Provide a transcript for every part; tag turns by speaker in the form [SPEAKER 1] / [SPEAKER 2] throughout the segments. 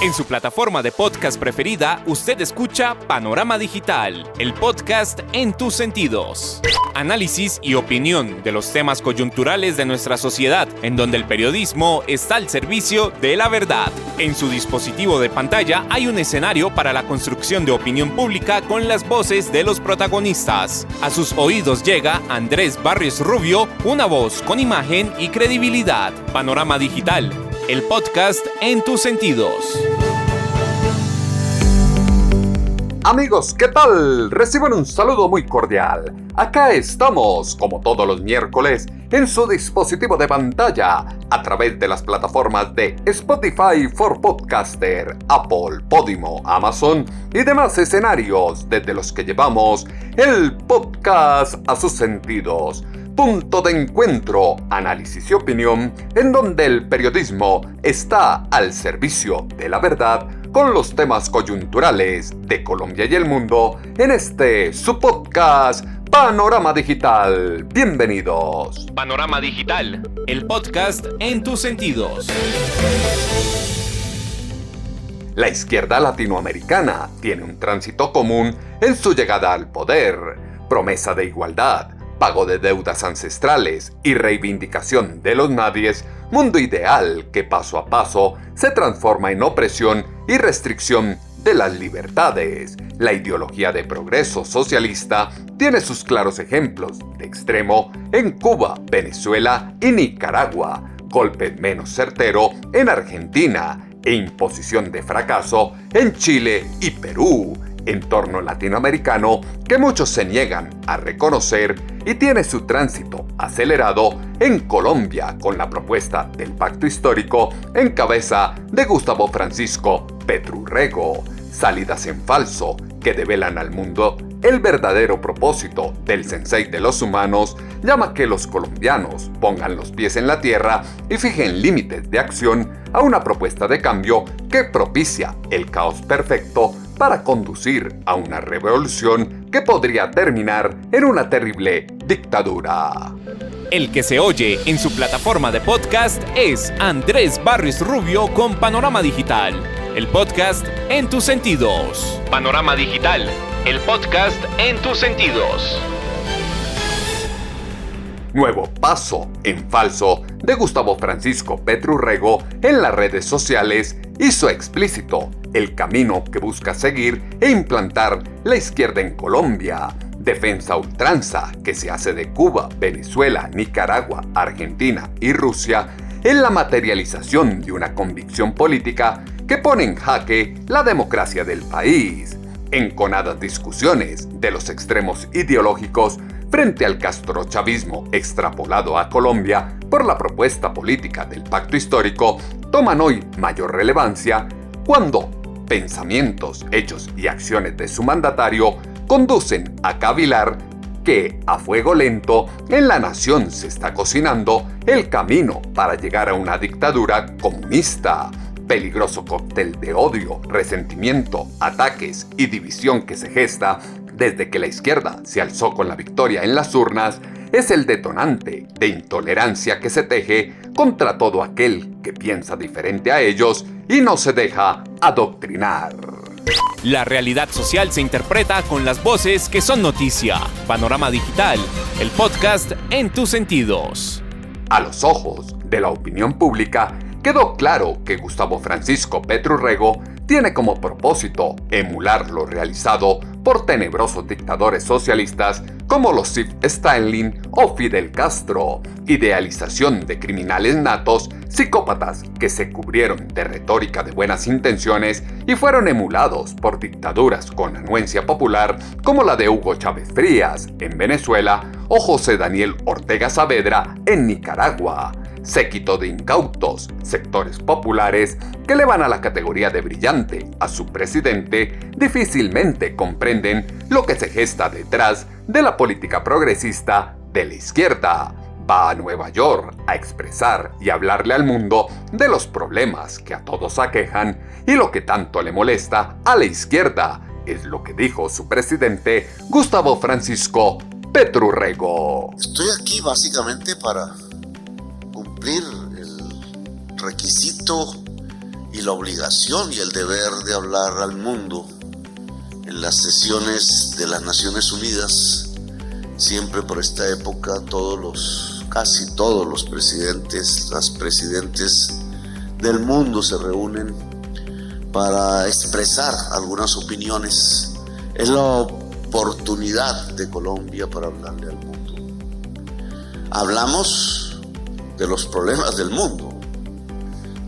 [SPEAKER 1] En su plataforma de podcast preferida, usted escucha Panorama Digital, el podcast en tus sentidos. Análisis y opinión de los temas coyunturales de nuestra sociedad, en donde el periodismo está al servicio de la verdad. En su dispositivo de pantalla hay un escenario para la construcción de opinión pública con las voces de los protagonistas. A sus oídos llega Andrés Barrios Rubio, una voz con imagen y credibilidad. Panorama Digital, el podcast en tus sentidos.
[SPEAKER 2] Amigos, ¿qué tal? Reciban un saludo muy cordial. Acá estamos, como todos los miércoles, en su dispositivo de pantalla, a través de las plataformas de Spotify for Podcaster, Apple, Podimo, Amazon y demás escenarios desde los que llevamos el podcast a sus sentidos. Punto de encuentro, análisis y opinión, en donde el periodismo está al servicio de la verdad con los temas coyunturales de Colombia y el mundo en su podcast Panorama Digital. Bienvenidos.
[SPEAKER 1] Panorama Digital, el podcast en tus sentidos.
[SPEAKER 2] La izquierda latinoamericana tiene un tránsito común en su llegada al poder: promesa de igualdad, pago de deudas ancestrales y reivindicación de los nadies, mundo ideal que paso a paso se transforma en opresión y restricción de las libertades. La ideología de progreso socialista tiene sus claros ejemplos de extremo en Cuba, Venezuela y Nicaragua, golpe menos certero en Argentina e imposición de fracaso en Chile y Perú. Entorno latinoamericano que muchos se niegan a reconocer y tiene su tránsito acelerado en Colombia con la propuesta del pacto histórico en cabeza de Gustavo Francisco Petru-Rego, salidas en falso que develan al mundo el verdadero propósito del sensei de los humanos. Llama que los colombianos pongan los pies en la tierra y fijen límites de acción a una propuesta de cambio que propicia el caos perfecto para conducir a una revolución que podría terminar en una terrible dictadura.
[SPEAKER 1] El que se oye en su plataforma de podcast es Andrés Barrios Rubio con Panorama Digital, el podcast en tus sentidos. Panorama Digital, el podcast en tus sentidos.
[SPEAKER 2] Nuevo paso en falso de Gustavo Francisco Petru-Rego en las redes sociales hizo explícito el camino que busca seguir e implantar la izquierda en Colombia. Defensa a ultranza que se hace de Cuba, Venezuela, Nicaragua, Argentina y Rusia en la materialización de una convicción política que pone en jaque la democracia del país. Enconadas discusiones de los extremos ideológicos frente al castrochavismo extrapolado a Colombia por la propuesta política del pacto histórico toman hoy mayor relevancia cuando pensamientos, hechos y acciones de su mandatario conducen a cavilar que a fuego lento en la nación se está cocinando el camino para llegar a una dictadura comunista. Peligroso cóctel de odio, resentimiento, ataques y división que se gesta desde que la izquierda se alzó con la victoria en las urnas es el detonante de intolerancia que se teje contra todo aquel que piensa diferente a ellos y no se deja adoctrinar.
[SPEAKER 1] La realidad social se interpreta con las voces que son noticia. Panorama Digital, el podcast en tus sentidos.
[SPEAKER 2] A los ojos de la opinión pública, quedó claro que Gustavo Francisco Petru-Rego tiene como propósito emular lo realizado por tenebrosos dictadores socialistas como Joseph Stalin o Fidel Castro, idealización de criminales natos, psicópatas que se cubrieron de retórica de buenas intenciones y fueron emulados por dictaduras con anuencia popular como la de Hugo Chávez Frías en Venezuela o José Daniel Ortega Saavedra en Nicaragua. Séquito de incautos, sectores populares que elevan a la categoría de brillante a su presidente, difícilmente comprenden lo que se gesta detrás de la política progresista de la izquierda. Va a Nueva York a expresar y hablarle al mundo de los problemas que a todos aquejan y lo que tanto le molesta a la izquierda, es lo que dijo su presidente Gustavo Francisco Petru-Rego.
[SPEAKER 3] Estoy aquí básicamente para cumplir el requisito y la obligación y el deber de hablar al mundo en las sesiones de las Naciones Unidas. Siempre por esta época casi todos los presidentes, las presidentes del mundo se reúnen para expresar algunas opiniones. Es la oportunidad de Colombia para hablarle al mundo. Hablamos de los problemas del mundo,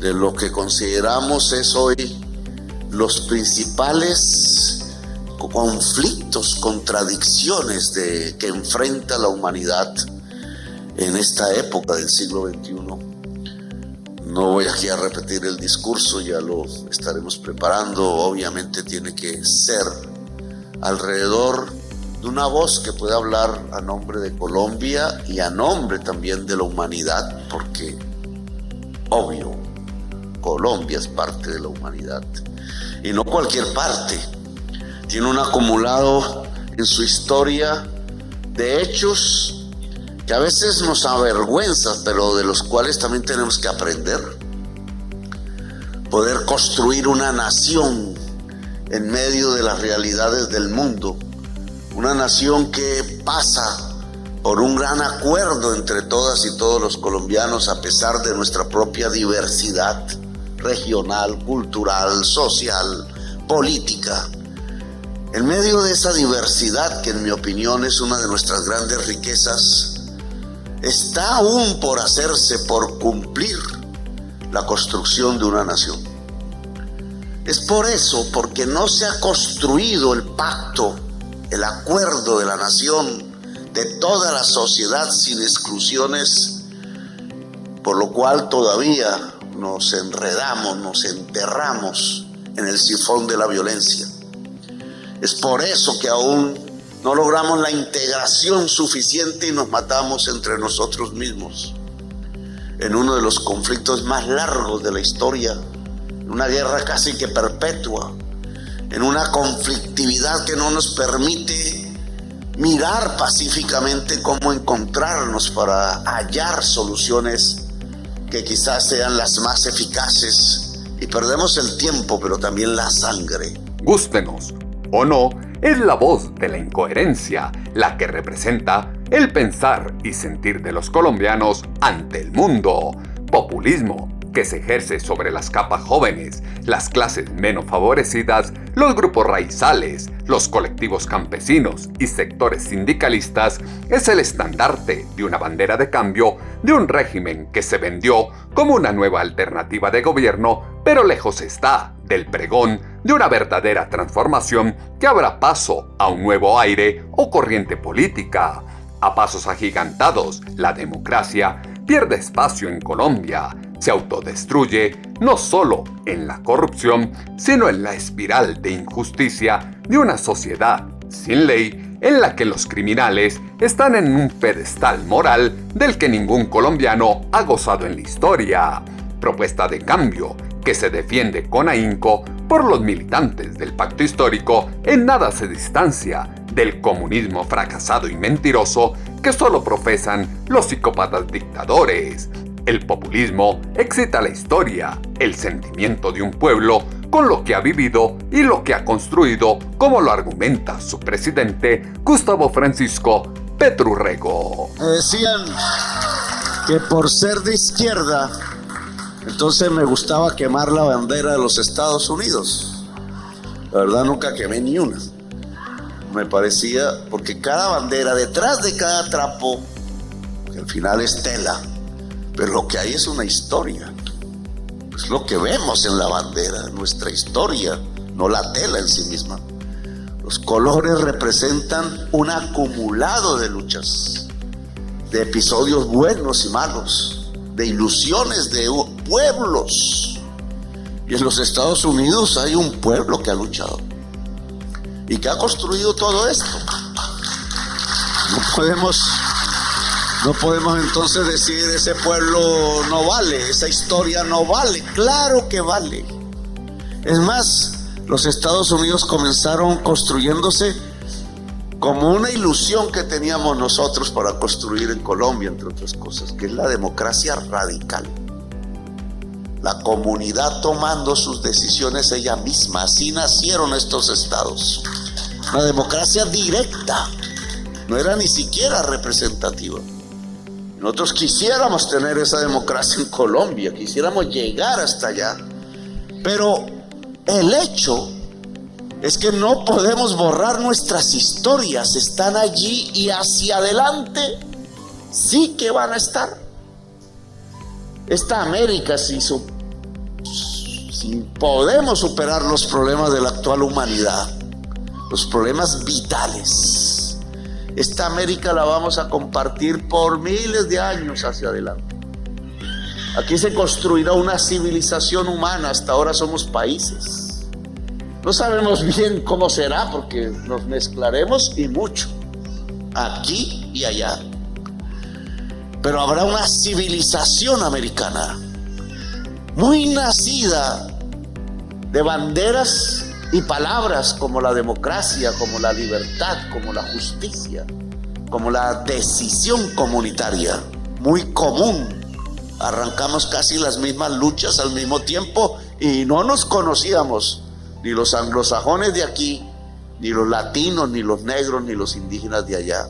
[SPEAKER 3] de lo que consideramos es hoy los principales conflictos, contradicciones que enfrenta la humanidad en esta época del siglo XXI. No voy aquí a repetir el discurso, ya lo estaremos preparando. Obviamente tiene que ser alrededor de una voz que pueda hablar a nombre de Colombia y a nombre también de la humanidad, porque, obvio, Colombia es parte de la humanidad y no cualquier parte. Tiene un acumulado en su historia de hechos que a veces nos avergüenza, pero de los cuales también tenemos que aprender. Poder construir una nación en medio de las realidades del mundo, una nación que pasa por un gran acuerdo entre todas y todos los colombianos, a pesar de nuestra propia diversidad regional, cultural, social, política. En medio de esa diversidad, que en mi opinión es una de nuestras grandes riquezas, está aún por hacerse, por cumplir la construcción de una nación. Es por eso, porque no se ha construido el pacto, el acuerdo de la nación, de toda la sociedad sin exclusiones, por lo cual todavía nos enredamos, nos enterramos en el sifón de la violencia. Es por eso que aún no logramos la integración suficiente y nos matamos entre nosotros mismos. En uno de los conflictos más largos de la historia, en una guerra casi que perpetua, en una conflictividad que no nos permite mirar pacíficamente cómo encontrarnos para hallar soluciones que quizás sean las más eficaces, y perdemos el tiempo, pero también la sangre.
[SPEAKER 2] Gústenos o no, es la voz de la incoherencia la que representa el pensar y sentir de los colombianos ante el mundo. Populismo que se ejerce sobre las capas jóvenes, las clases menos favorecidas, los grupos raizales, los colectivos campesinos y sectores sindicalistas, es el estandarte de una bandera de cambio de un régimen que se vendió como una nueva alternativa de gobierno, pero lejos está del pregón de una verdadera transformación que abra paso a un nuevo aire o corriente política. A pasos agigantados, la democracia pierde espacio en Colombia, se autodestruye no solo en la corrupción, sino en la espiral de injusticia de una sociedad sin ley en la que los criminales están en un pedestal moral del que ningún colombiano ha gozado en la historia. Propuesta de cambio que se defiende con ahínco por los militantes del pacto histórico, en nada se distancia del comunismo fracasado y mentiroso que solo profesan los psicópatas dictadores. El populismo excita la historia, el sentimiento de un pueblo con lo que ha vivido y lo que ha construido, como lo argumenta su presidente Gustavo Francisco Petro Urrego.
[SPEAKER 3] Me decían que por ser de izquierda, entonces me gustaba quemar la bandera de los Estados Unidos. La verdad nunca quemé ni una. Me parecía, porque cada bandera, detrás de cada trapo, que al final es tela, pero lo que hay es una historia. Es lo que vemos en la bandera, nuestra historia, no la tela en sí misma. Los colores representan un acumulado de luchas, de episodios buenos y malos, de ilusiones de pueblos. Y en los Estados Unidos hay un pueblo que ha luchado y que ha construido todo esto. No podemos entonces decir ese pueblo no vale, esa historia no vale. Claro que vale. Es más, los Estados Unidos comenzaron construyéndose como una ilusión que teníamos nosotros para construir en Colombia, entre otras cosas, que es la democracia radical. la comunidad tomando sus decisiones ella misma. Así nacieron estos estados. Una democracia directa, no era ni siquiera representativa. Nosotros quisiéramos tener esa democracia en Colombia, quisiéramos llegar hasta allá, pero el hecho es que no podemos borrar nuestras historias, están allí y hacia adelante sí que van a estar. Esta América, si podemos superar los problemas de la actual humanidad, los problemas vitales, esta América la vamos a compartir por miles de años hacia adelante. Aquí se construirá una civilización humana, hasta ahora somos países. No sabemos bien cómo será porque nos mezclaremos y mucho, aquí y allá. Pero habrá una civilización americana, muy nacida de banderas y palabras como la democracia, como la libertad, como la justicia, como la decisión comunitaria, muy común. Arrancamos casi las mismas luchas al mismo tiempo y no nos conocíamos, ni los anglosajones de aquí, ni los latinos, ni los negros, ni los indígenas de allá.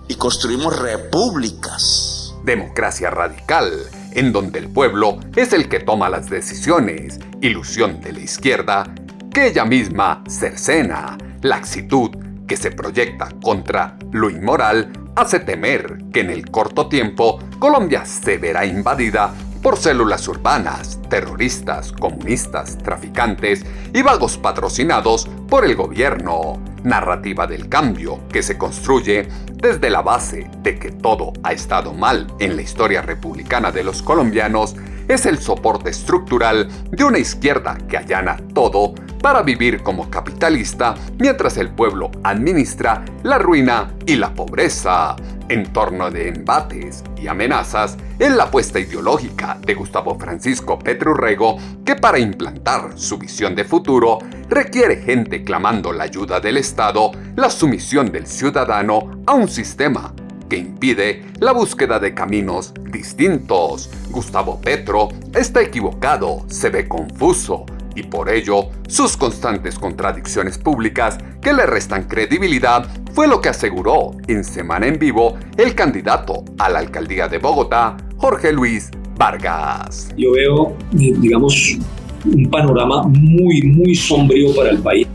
[SPEAKER 3] Y construimos repúblicas.
[SPEAKER 2] Democracia radical, en donde el pueblo es el que toma las decisiones. Ilusión de la izquierda, que ella misma cercena. Laxitud que se proyecta contra lo inmoral hace temer que en el corto tiempo Colombia se verá invadida por células urbanas, terroristas, comunistas, traficantes y vagos patrocinados por el gobierno. Narrativa del cambio que se construye desde la base de que todo ha estado mal en la historia republicana de los colombianos es el soporte estructural de una izquierda que allana todo para vivir como capitalista mientras el pueblo administra la ruina y la pobreza. En torno de embates y amenazas en la apuesta ideológica de Gustavo Francisco Petro Urrego, que para implantar su visión de futuro requiere gente clamando la ayuda del Estado, la sumisión del ciudadano a un sistema que impide la búsqueda de caminos distintos. Gustavo Petro está equivocado, se ve confuso, y por ello sus constantes contradicciones públicas que le restan credibilidad fue lo que aseguró en Semana en Vivo el candidato a la alcaldía de Bogotá, Jorge Luis Vargas.
[SPEAKER 4] Yo veo, digamos, un panorama muy sombrío para el país.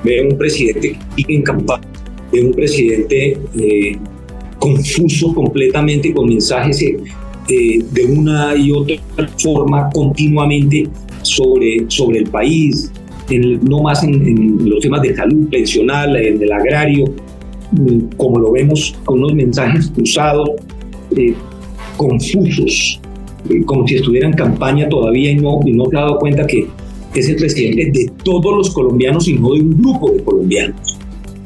[SPEAKER 4] Veo un presidente que sigue en campaña, veo un presidente confuso completamente con mensajes de una y otra forma continuamente sobre el país, no más en los temas de salud, pensional, en el agrario, como lo vemos con unos mensajes cruzados, confusos, como si estuviera en campaña todavía y no se ha dado cuenta que es el presidente de todos los colombianos y no de un grupo de colombianos.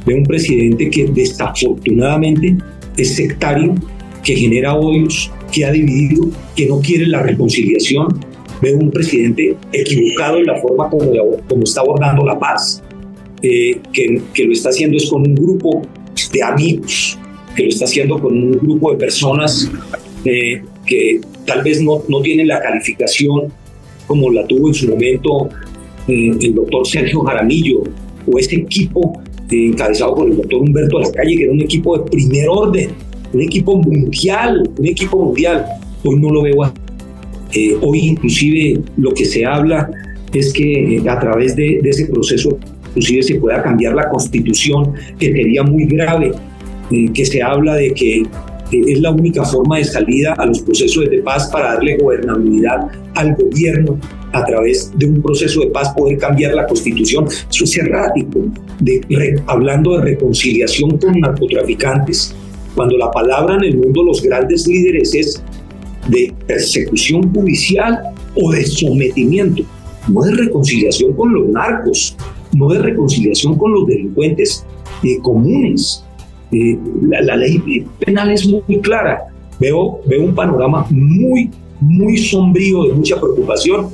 [SPEAKER 4] Veo un presidente que desafortunadamente es sectario, que genera odios, que ha dividido, que no quiere la reconciliación. Veo un presidente equivocado en la forma como está abordando la paz, que lo está haciendo es con un grupo de amigos, que lo está haciendo con un grupo de personas que tal vez no tienen la calificación como la tuvo en su momento el doctor Sergio Jaramillo, o ese equipo encabezado por el doctor Humberto Lacalle, que era un equipo de primer orden, un equipo mundial. Hoy no lo veo así. Hoy inclusive lo que se habla es que a través de ese proceso inclusive se pueda cambiar la Constitución, que sería muy grave, que se habla de que es la única forma de salida a los procesos de paz para darle gobernabilidad al gobierno a través de un proceso de paz, poder cambiar la Constitución. Eso es errático, hablando de reconciliación con narcotraficantes, cuando la palabra en el mundo los grandes líderes es de persecución judicial o de sometimiento, no de reconciliación con los narcos, no de reconciliación con los delincuentes comunes. La ley penal es muy clara. Veo un panorama muy sombrío, de mucha preocupación,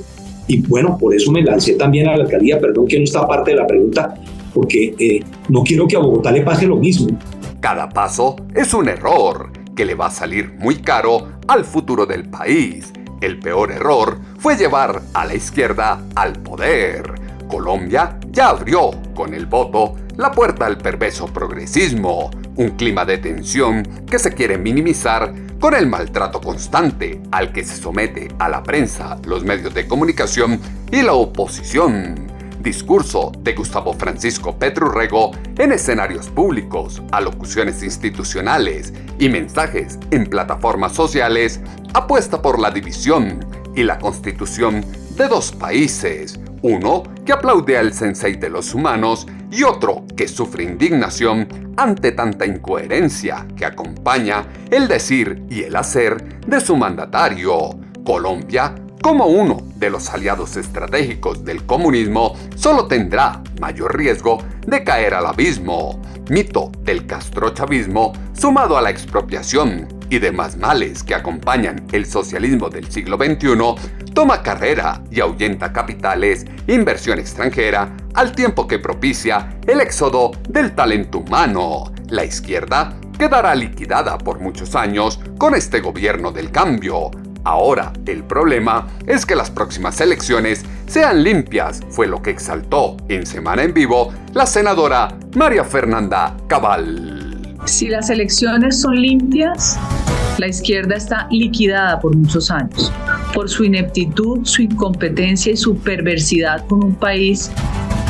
[SPEAKER 4] y bueno, por eso me lancé también a la alcaldía. Perdón que no está parte de la pregunta, porque no quiero que a Bogotá le pase lo mismo.
[SPEAKER 2] Cada paso es un error que le va a salir muy caro al futuro del país. el peor error fue llevar a la izquierda al poder. Colombia ya abrió con el voto la puerta al perverso progresismo, un clima de tensión que se quiere minimizar con el maltrato constante al que se somete a la prensa, los medios de comunicación y la oposición. Discurso de Gustavo Francisco Petro Urrego en escenarios públicos, alocuciones institucionales y mensajes en plataformas sociales, apuesta por la división y la constitución de dos países, uno que aplaude al sensei de los humanos y otro que sufre indignación ante tanta incoherencia que acompaña el decir y el hacer de su mandatario. Colombia, como uno de los aliados estratégicos del comunismo, solo tendrá mayor riesgo de caer al abismo. Mito del castrochavismo, sumado a la expropiación y demás males que acompañan el socialismo del siglo XXI, toma carrera y ahuyenta capitales, inversión extranjera, al tiempo que propicia el éxodo del talento humano. La izquierda quedará liquidada por muchos años con este gobierno del cambio. Ahora, el problema es que las próximas elecciones sean limpias, fue lo que exaltó en Semana en Vivo la senadora María Fernanda Cabal.
[SPEAKER 5] Si las elecciones son limpias, la izquierda está liquidada por muchos años, por su ineptitud, su incompetencia y su perversidad con un país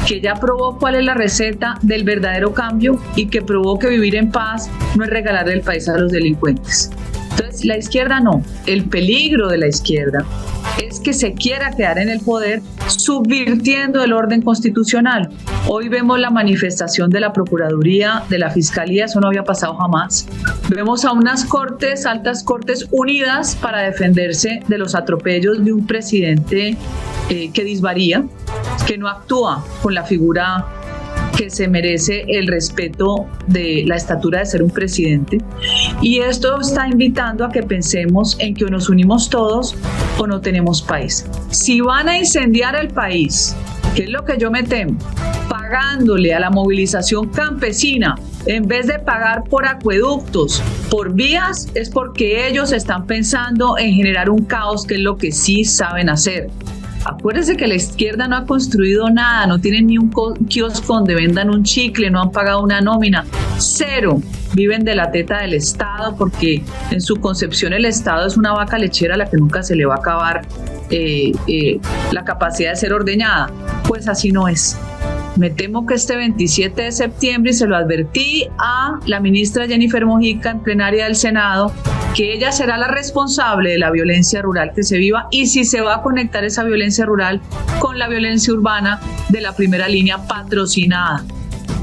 [SPEAKER 5] que ya probó cuál es la receta del verdadero cambio y que probó que vivir en paz no es regalarle el país a los delincuentes. Entonces, la izquierda no. El peligro de la izquierda es que se quiera quedar en el poder subvirtiendo el orden constitucional. Hoy vemos la manifestación de la Procuraduría, de la Fiscalía, eso no había pasado jamás. Vemos a unas cortes, altas cortes unidas para defenderse de los atropellos de un presidente que disvaría, que no actúa con la figura que se merece el respeto de la estatura de ser un presidente. Y esto está invitando a que pensemos en que o nos unimos todos o no tenemos país. Si van a incendiar el país, que es lo que yo me temo, pagándole a la movilización campesina, en vez de pagar por acueductos, por vías, es porque ellos están pensando en generar un caos, que es lo que sí saben hacer. Acuérdense que la izquierda no ha construido nada, no tienen ni un kiosco donde vendan un chicle, no han pagado una nómina, cero. Viven de la teta del Estado porque en su concepción el Estado es una vaca lechera a la que nunca se le va a acabar la capacidad de ser ordeñada. Pues así no es. Me temo que este 27 de septiembre, y se lo advertí a la ministra Jennifer Mojica en plenaria del Senado, que ella será la responsable de la violencia rural que se viva y si se va a conectar esa violencia rural con la violencia urbana de la primera línea patrocinada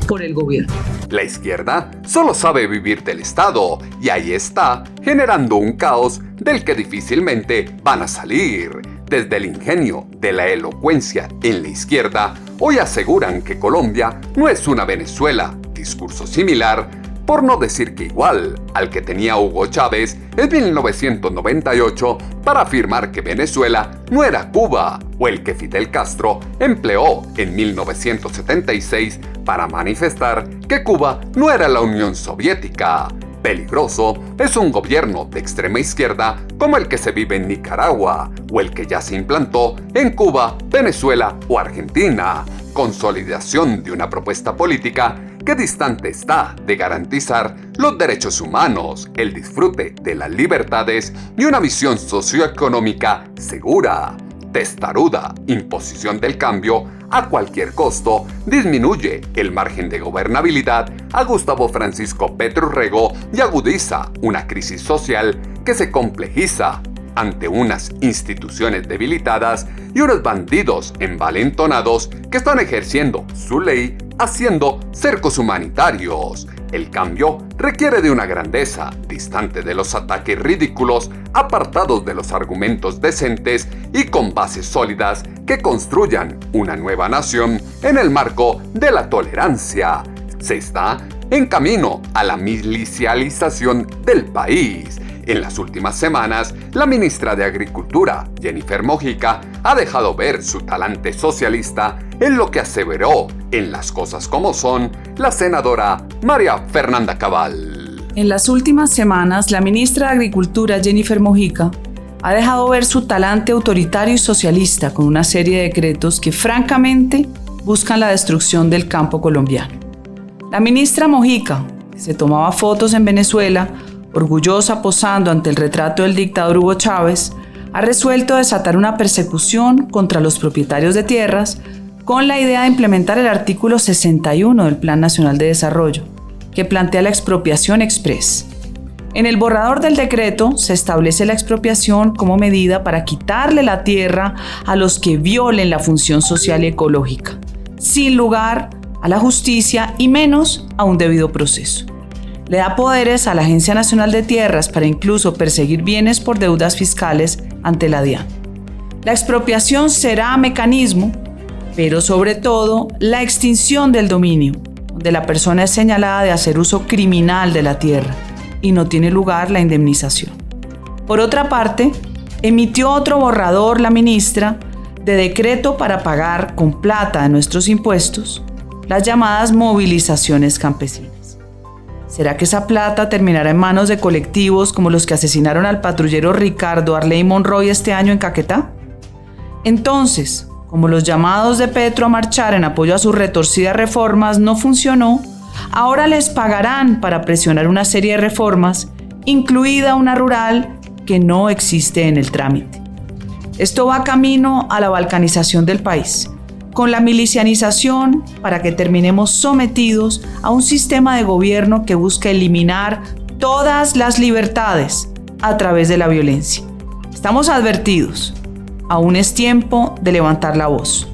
[SPEAKER 5] por el gobierno.
[SPEAKER 2] La izquierda solo sabe vivir del Estado y ahí está, generando un caos del que difícilmente van a salir. Desde el ingenio de la elocuencia en la izquierda, hoy aseguran que Colombia no es una Venezuela, discurso similar, por no decir que igual al que tenía Hugo Chávez en 1998 para afirmar que Venezuela no era Cuba, o el que Fidel Castro empleó en 1976 para manifestar que Cuba no era la Unión Soviética. Peligroso es un gobierno de extrema izquierda como el que se vive en Nicaragua, o el que ya se implantó en Cuba, Venezuela o Argentina. Consolidación de una propuesta política que distante está de garantizar los derechos humanos, el disfrute de las libertades y una visión socioeconómica segura. Testaruda imposición del cambio a cualquier costo disminuye el margen de gobernabilidad a Gustavo Francisco Petro Urrego y agudiza una crisis social que se complejiza ante unas instituciones debilitadas y unos bandidos envalentonados que están ejerciendo su ley haciendo cercos humanitarios. El cambio requiere de una grandeza distante de los ataques ridículos, apartados de los argumentos decentes y con bases sólidas que construyan una nueva nación en el marco de la tolerancia. Se está en camino a la milicialización del país. En las últimas semanas, la ministra de Agricultura, Jennifer Mojica, ha dejado ver su talante socialista en lo que aseveró, en Las Cosas Como Son, la senadora María Fernanda Cabal.
[SPEAKER 6] En las últimas semanas, la ministra de Agricultura, Jennifer Mojica,
[SPEAKER 5] ha dejado ver su talante autoritario y socialista con una serie de decretos que francamente buscan la destrucción del campo colombiano. La ministra Mojica, que se tomaba fotos en Venezuela, orgullosa posando ante el retrato del dictador Hugo Chávez, ha resuelto desatar una persecución contra los propietarios de tierras con la idea de implementar el artículo 61 del Plan Nacional de Desarrollo, que plantea la expropiación express. En el borrador del decreto se establece la expropiación como medida para quitarle la tierra a los que violen la función social y ecológica, sin lugar a la justicia y menos a un debido proceso. Le da poderes a la Agencia Nacional de Tierras para incluso perseguir bienes por deudas fiscales ante la DIAN. La expropiación será mecanismo, pero sobre todo la extinción del dominio, donde la persona es señalada de hacer uso criminal de la tierra y no tiene lugar la indemnización. Por otra parte, emitió otro borrador la ministra de decreto para pagar con plata de nuestros impuestos las llamadas movilizaciones campesinas. ¿Será que esa plata terminará en manos de colectivos como los que asesinaron al patrullero Ricardo Arley Monroy este año en Caquetá? Entonces, como los llamados de Petro a marchar en apoyo a sus retorcidas reformas no funcionó, ahora les pagarán para presionar una serie de reformas, incluida una rural que no existe en el trámite. Esto va camino a la balcanización del país, con la milicianización para que terminemos sometidos a un sistema de gobierno que busca eliminar todas las libertades a través de la violencia. Estamos advertidos. Aún es tiempo de levantar la voz.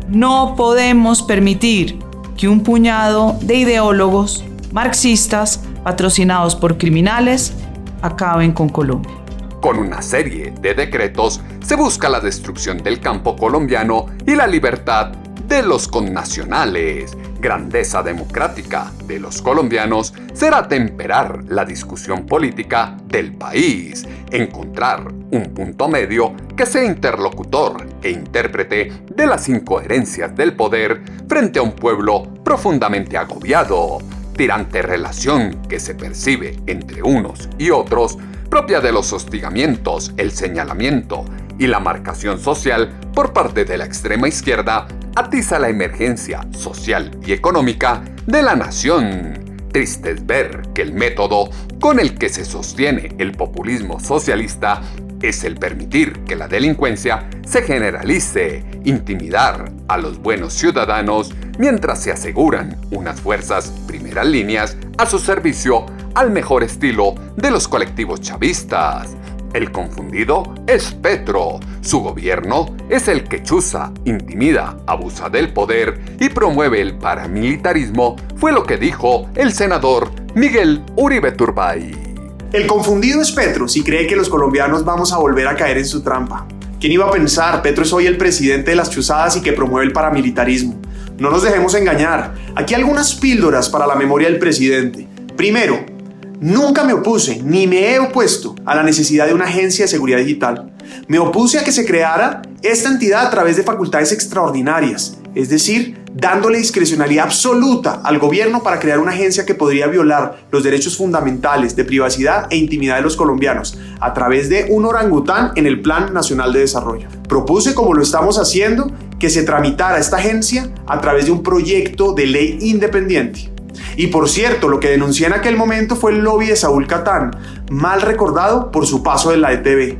[SPEAKER 5] No podemos permitir que un puñado de ideólogos marxistas patrocinados por criminales acaben con Colombia.
[SPEAKER 2] Con una serie de decretos se busca la destrucción del campo colombiano y la libertad de los connacionales. Grandeza democrática de los colombianos será temperar la discusión política del país, encontrar un punto medio que sea interlocutor e intérprete de las incoherencias del poder frente a un pueblo profundamente agobiado, tirante relación que se percibe entre unos y otros, propia de los hostigamientos, el señalamiento y la marcación social por parte de la extrema izquierda, atiza la emergencia social y económica de la nación. Triste es ver que el método con el que se sostiene el populismo socialista es el permitir que la delincuencia se generalice, intimidar a los buenos ciudadanos mientras se aseguran unas fuerzas primeras líneas a su servicio al mejor estilo de los colectivos chavistas. El confundido es Petro. Su gobierno es el que chuza, intimida, abusa del poder y promueve el paramilitarismo, fue lo que dijo el senador Miguel Uribe Turbay.
[SPEAKER 6] El confundido es Petro si cree que los colombianos vamos a volver a caer en su trampa. ¿Quién iba a pensar? Petro es hoy el presidente de las chuzadas y que promueve el paramilitarismo. No nos dejemos engañar. Aquí algunas píldoras para la memoria del presidente. Primero, nunca me opuse ni me he opuesto a la necesidad de una agencia de seguridad digital. Me opuse a que se creara esta entidad a través de facultades extraordinarias, es decir, dándole discrecionalidad absoluta al gobierno para crear una agencia que podría violar los derechos fundamentales de privacidad e intimidad de los colombianos a través de un orangután en el Plan Nacional de Desarrollo. Propuse, como lo estamos haciendo, que se tramitara esta agencia a través de un proyecto de ley independiente. Y por cierto, lo que denuncié en aquel momento fue el lobby de Saúl Catán, mal recordado por su paso de la ETV.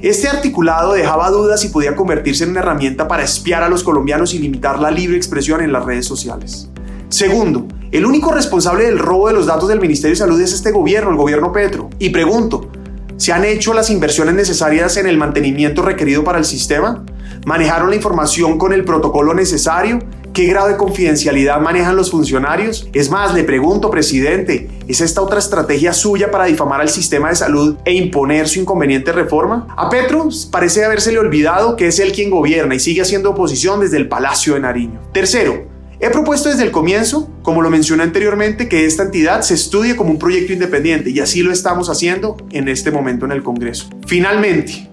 [SPEAKER 6] Este articulado dejaba dudas y podía convertirse en una herramienta para espiar a los colombianos y limitar la libre expresión en las redes sociales. Segundo, el único responsable del robo de los datos del Ministerio de Salud es este gobierno, el gobierno Petro. Y pregunto, ¿se han hecho las inversiones necesarias en el mantenimiento requerido para el sistema? ¿Manejaron la información con el protocolo necesario? ¿Qué grado de confidencialidad manejan los funcionarios? Es más, le pregunto, presidente, ¿es esta otra estrategia suya para difamar al sistema de salud e imponer su inconveniente reforma? A Petro parece habérsele olvidado que es él quien gobierna y sigue haciendo oposición desde el Palacio de Nariño. Tercero, he propuesto desde el comienzo, como lo mencioné anteriormente, que esta entidad se estudie como un proyecto independiente y así lo estamos haciendo en este momento en el Congreso. Finalmente,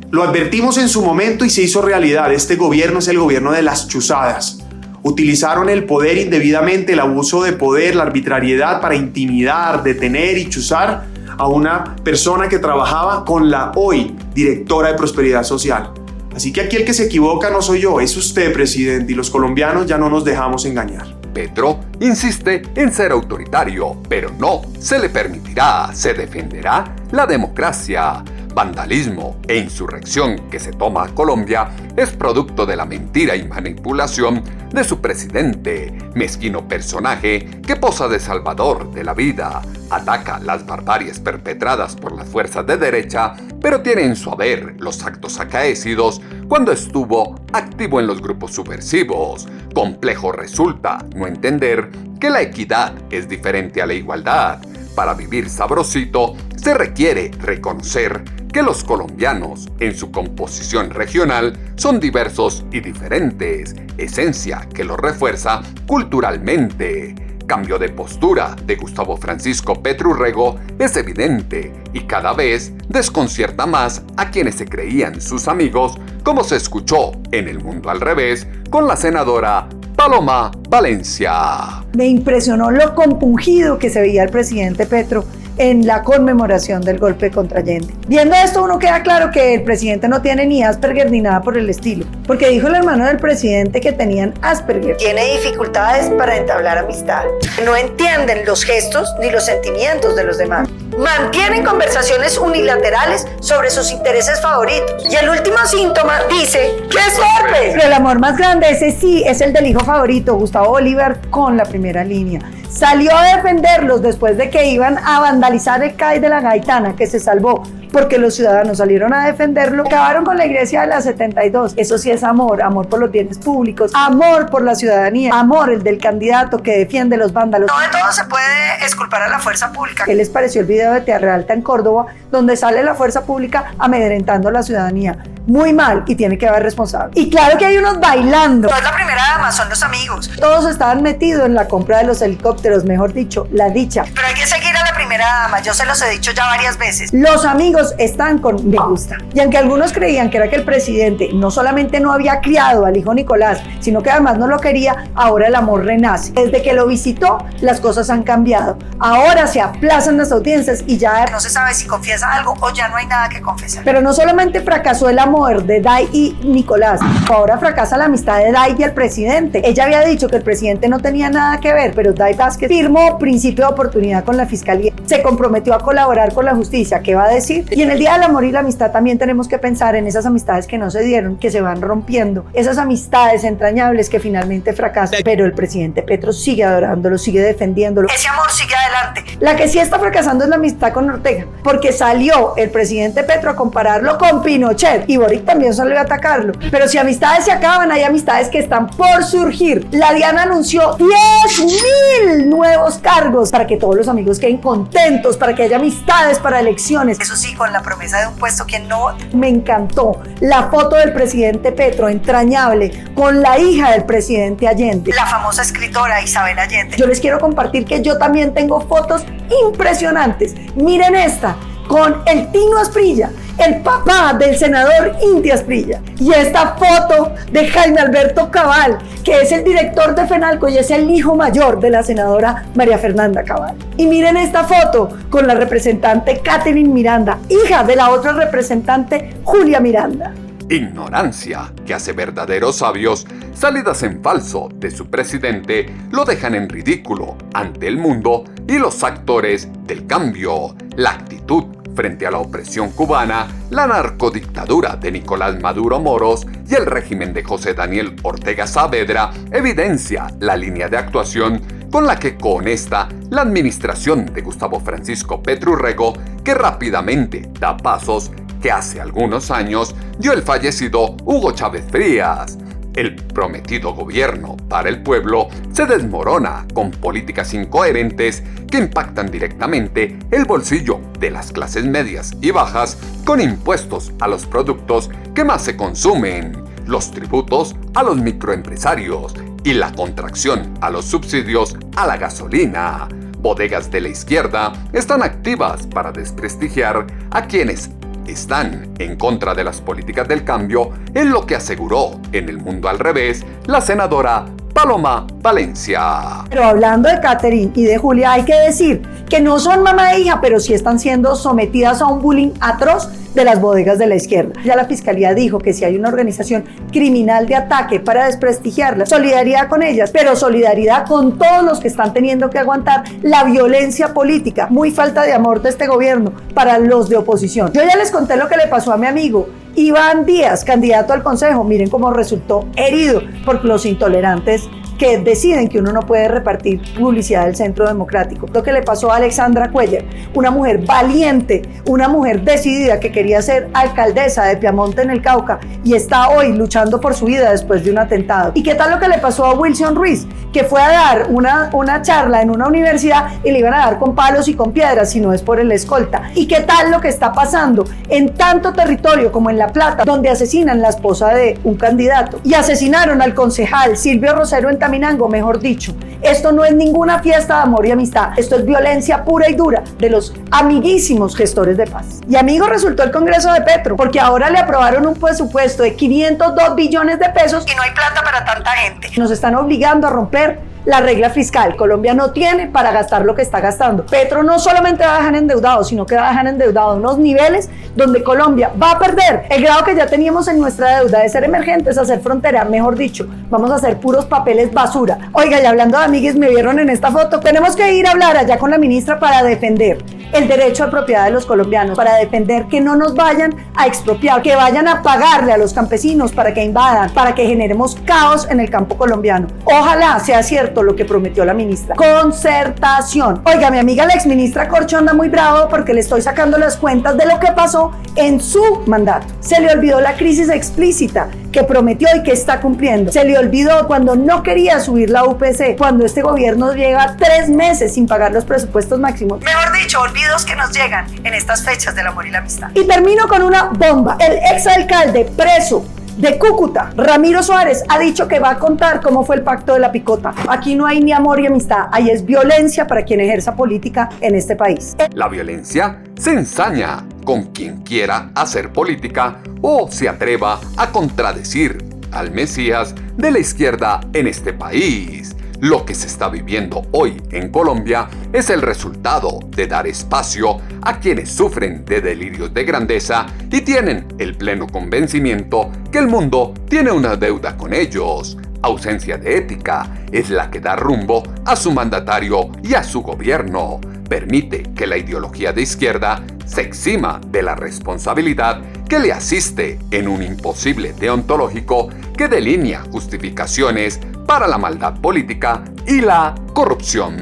[SPEAKER 6] lo advertimos en su momento y se hizo realidad. Este gobierno es el gobierno de las chuzadas. Utilizaron el poder indebidamente, el abuso de poder, la arbitrariedad para intimidar, detener y chuzar a una persona que trabajaba con la hoy directora de Prosperidad Social. Así que aquí el que se equivoca no soy yo, es usted, presidente, y los colombianos ya no nos dejamos engañar.
[SPEAKER 2] Petro insiste en ser autoritario, pero no se le permitirá, se defenderá la democracia. Vandalismo e insurrección que se toma a Colombia es producto de la mentira y manipulación de su presidente, mezquino personaje que posa de salvador de la vida, ataca las barbaries perpetradas por las fuerzas de derecha, pero tiene en su haber los actos acaecidos cuando estuvo activo en los grupos subversivos. Complejo resulta no entender que la equidad es diferente a la igualdad. Para vivir sabrosito se requiere reconocer que los colombianos, en su composición regional, son diversos y diferentes, esencia que los refuerza culturalmente. Cambio de postura de Gustavo Francisco Petro Urrego es evidente y cada vez desconcierta más a quienes se creían sus amigos, como se escuchó en El Mundo al Revés con la senadora Paloma Valencia.
[SPEAKER 7] Me impresionó lo compungido que se veía el presidente Petro en la conmemoración del golpe contra Allende. Viendo esto, uno queda claro que el presidente no tiene ni Asperger ni nada por el estilo, porque dijo el hermano del presidente que tenían Asperger. Tiene dificultades para entablar amistad. No entienden los gestos ni los sentimientos de los demás. Mantienen conversaciones unilaterales sobre sus intereses favoritos. Y el último síntoma dice que es herpes. Pero el amor más grande, ese sí, es el del hijo favorito, Gustavo Bolívar, con la primera línea. Salió a defenderlos después de que iban a vandalizar el CAI de la Gaitana, que se salvó porque los ciudadanos salieron a defenderlo. Acabaron con la iglesia de la 72. Eso sí es amor, amor por los bienes públicos, amor por la ciudadanía, amor el del candidato que defiende los vándalos. No de todo se puede exculpar a la fuerza pública. ¿Qué les pareció el video de Tierra Alta en Córdoba, donde sale la fuerza pública amedrentando a la ciudadanía? Muy mal, y tiene que haber responsable. Y claro que hay unos bailando. No es la primera dama, son los amigos. Todos estaban metidos en la compra de los helicópteros, mejor dicho, la dicha. Pero hay que seguir a la primera dama, yo se los he dicho ya varias veces. Los amigos están con me gusta. Y aunque algunos creían que era que el presidente no solamente no había criado al hijo Nicolás, sino que además no lo quería, ahora el amor renace. Desde que lo visitó, las cosas han cambiado. Ahora se aplazan las audiencias y ya no se sabe si confiesa algo o ya no hay nada que confesar. Pero no solamente fracasó el amor de Day y Nicolás, ahora fracasa la amistad de Day y el presidente. Ella había dicho que el presidente no tenía nada que ver, pero Day Vázquez firmó principio de oportunidad con la fiscalía, se comprometió a colaborar con la justicia. ¿Qué va a decir? Y en el Día del Amor y la Amistad también tenemos que pensar en esas amistades que no se dieron, que se van rompiendo, esas amistades entrañables que finalmente fracasan, pero el presidente Petro sigue adorándolo, sigue defendiéndolo. Ese amor sigue adelante. La que sí está fracasando es la amistad con Ortega, porque salió el presidente Petro a compararlo con Pinochet y Boric también salió a atacarlo. Pero si amistades se acaban, hay amistades que están por surgir. La Diana anunció 10,000 nuevos cargos para que todos los amigos queden contentos, para que haya amistades para elecciones. Eso sí, con la promesa de un puesto que no. Me encantó la foto del presidente Petro, entrañable, con la hija del presidente Allende, la famosa escritora Isabel Allende. Yo les quiero compartir que yo también tengo fotos impresionantes. Miren esta, con el Tino Asprilla, el papá del senador Inti Asprilla, y esta foto de Jaime Alberto Cabal, que es el director de FENALCO y es el hijo mayor de la senadora María Fernanda Cabal. Y miren esta foto con la representante Catherine Miranda, hija de la otra representante Julia Miranda.
[SPEAKER 2] Ignorancia que hace verdaderos sabios, salidas en falso de su presidente lo dejan en ridículo ante el mundo y los actores del cambio. La actitud frente a la opresión cubana, la narcodictadura de Nicolás Maduro Moros y el régimen de José Daniel Ortega Saavedra evidencia la línea de actuación con la que conecta la administración de Gustavo Francisco Petro Urrego, que rápidamente da pasos que hace algunos años dio el fallecido Hugo Chávez Frías. El prometido gobierno para el pueblo se desmorona con políticas incoherentes que impactan directamente el bolsillo de las clases medias y bajas con impuestos a los productos que más se consumen, los tributos a los microempresarios y la contracción a los subsidios a la gasolina. Bodegas de la izquierda están activas para desprestigiar a quienes están en contra de las políticas del cambio, en lo que aseguró en El Mundo al Revés la senadora Paloma Valencia.
[SPEAKER 7] Pero hablando de Catherine y de Julia, hay que decir que no son mamá e hija, pero sí están siendo sometidas a un bullying atroz de las bodegas de la izquierda. Ya la fiscalía dijo que si hay una organización criminal de ataque para desprestigiarlas, solidaridad con ellas, pero solidaridad con todos los que están teniendo que aguantar la violencia política, muy falta de amor de este gobierno para los de oposición. Yo ya les conté lo que le pasó a mi amigo Iván Díaz, candidato al Consejo. Miren cómo resultó herido por los intolerantes que deciden que uno no puede repartir publicidad del Centro Democrático. Lo que le pasó a Alexandra Cuellar, una mujer valiente, una mujer decidida que quería ser alcaldesa de Piamonte en el Cauca y está hoy luchando por su vida después de un atentado. ¿Y qué tal lo que le pasó a Wilson Ruiz, que fue a dar una charla en una universidad y le iban a dar con palos y con piedras, si no es por el escolta? ¿Y qué tal lo que está pasando en tanto territorio como en La Plata, donde asesinan la esposa de un candidato y asesinaron al concejal Silvio Rosero en Minango, mejor dicho? Esto no es ninguna fiesta de amor y amistad, esto es violencia pura y dura de los amiguísimos gestores de paz. Y amigo resultó el Congreso de Petro, porque ahora le aprobaron un presupuesto de 502 billones de pesos y no hay plata para tanta gente. Nos están obligando a romper la regla fiscal. Colombia no tiene para gastar lo que está gastando. Petro no solamente va a dejar endeudado, sino que va a dejar endeudado unos niveles donde Colombia va a perder el grado que ya teníamos en nuestra deuda de ser emergentes a ser frontera, mejor dicho, vamos a hacer puros papeles basura. Oiga, y hablando de amigues, me vieron en esta foto, tenemos que ir a hablar allá con la ministra para defender el derecho a propiedad de los colombianos, para defender que no nos vayan a expropiar, que vayan a pagarle a los campesinos para que invadan, para que generemos caos en el campo colombiano. Ojalá sea cierto lo que prometió la ministra. Concertación. Oiga, mi amiga la exministra Corcho anda muy bravo porque le estoy sacando las cuentas de lo que pasó en su mandato. Se le olvidó la crisis explícita que prometió y que está cumpliendo. Se le olvidó cuando no quería subir la UPC, cuando este gobierno llega 3 meses sin pagar los presupuestos máximos. Mejor dicho, olvidos que nos llegan en estas fechas del amor y la amistad. Y termino con una bomba. El exalcalde preso de Cúcuta, Ramiro Suárez, ha dicho que va a contar cómo fue el pacto de la picota. Aquí no hay ni amor y amistad, ahí es violencia para quien ejerza política en este país.
[SPEAKER 2] La violencia se ensaña con quien quiera hacer política o se atreva a contradecir al Mesías de la izquierda en este país. Lo que se está viviendo hoy en Colombia es el resultado de dar espacio a quienes sufren de delirios de grandeza y tienen el pleno convencimiento que el mundo tiene una deuda con ellos. Ausencia de ética es la que da rumbo a su mandatario y a su gobierno. Permite que la ideología de izquierda se exima de la responsabilidad que le asiste en un imposible deontológico que delinea justificaciones para la maldad política y la corrupción.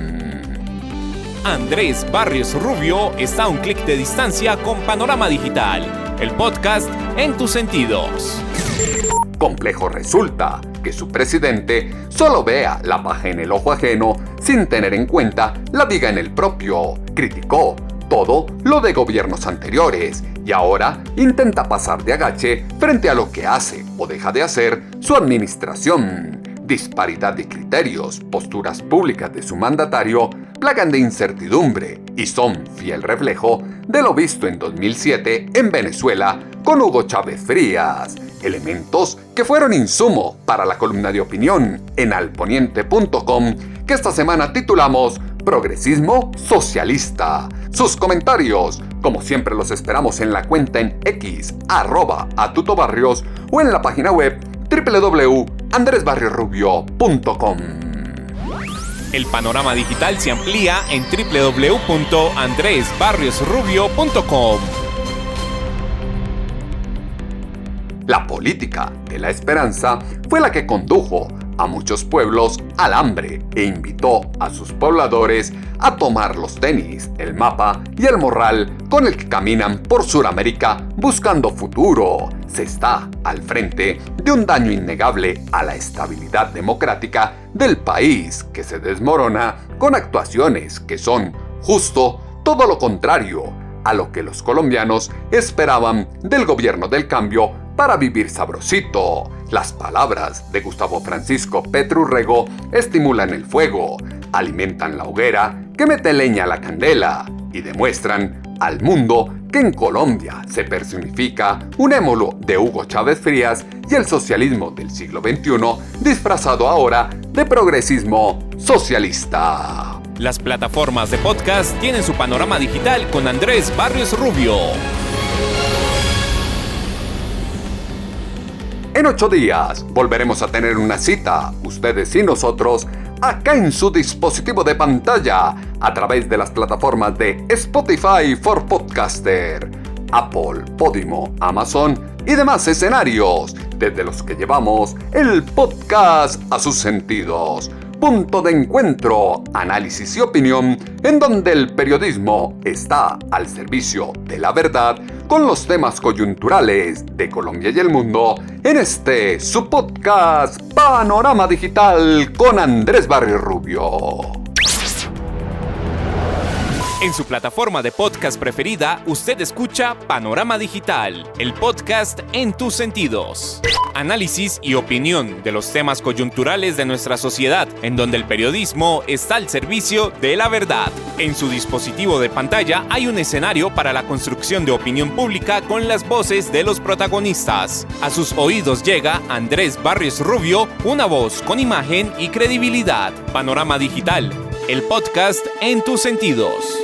[SPEAKER 1] Andrés Barrios Rubio está a un clic de distancia con Panorama Digital, el podcast en tus sentidos.
[SPEAKER 2] Complejo resulta que su presidente solo vea la paja en el ojo ajeno sin tener en cuenta la viga en el propio. Criticó todo lo de gobiernos anteriores y ahora intenta pasar de agache frente a lo que hace o deja de hacer su administración. Disparidad de criterios, posturas públicas de su mandatario plagan de incertidumbre y son fiel reflejo de lo visto en 2007 en Venezuela con Hugo Chávez Frías. Elementos que fueron insumo para la columna de opinión en alponiente.com que esta semana titulamos Progresismo Socialista. Sus comentarios, como siempre, los esperamos en la cuenta en X, @atutobarrios o en la página web www.andresbarriosrubio.com.
[SPEAKER 1] El panorama digital se amplía en www.andresbarriosrubio.com.
[SPEAKER 2] La política de la esperanza fue la que condujo a muchos pueblos al hambre e invitó a sus pobladores a tomar los tenis, el mapa y el morral con el que caminan por Sudamérica buscando futuro. Se está al frente de un daño innegable a la estabilidad democrática del país que se desmorona con actuaciones que son justo todo lo contrario a lo que los colombianos esperaban del gobierno del cambio para vivir sabrosito. Las palabras de Gustavo Francisco Petro Urrego estimulan el fuego, alimentan la hoguera que mete leña a la candela y demuestran al mundo que en Colombia se personifica un émulo de Hugo Chávez Frías y el socialismo del siglo XXI disfrazado ahora de progresismo socialista.
[SPEAKER 1] Las plataformas de podcast tienen su panorama digital con Andrés Barrios Rubio.
[SPEAKER 2] En 8 días volveremos a tener una cita, ustedes y nosotros, acá en su dispositivo de pantalla, a través de las plataformas de Spotify for Podcaster, Apple, Podimo, Amazon y demás escenarios, desde los que llevamos el podcast a sus sentidos. Punto de encuentro, análisis y opinión, en donde el periodismo está al servicio de la verdad con los temas coyunturales de Colombia y el mundo, en este su podcast Panorama Digital con Andrés Barrios Rubio.
[SPEAKER 1] En su plataforma de podcast preferida, usted escucha Panorama Digital, el podcast en tus sentidos. Análisis y opinión de los temas coyunturales de nuestra sociedad, en donde el periodismo está al servicio de la verdad. En su dispositivo de pantalla hay un escenario para la construcción de opinión pública con las voces de los protagonistas. A sus oídos llega Andrés Barrios Rubio, una voz con imagen y credibilidad. Panorama Digital, el podcast en tus sentidos.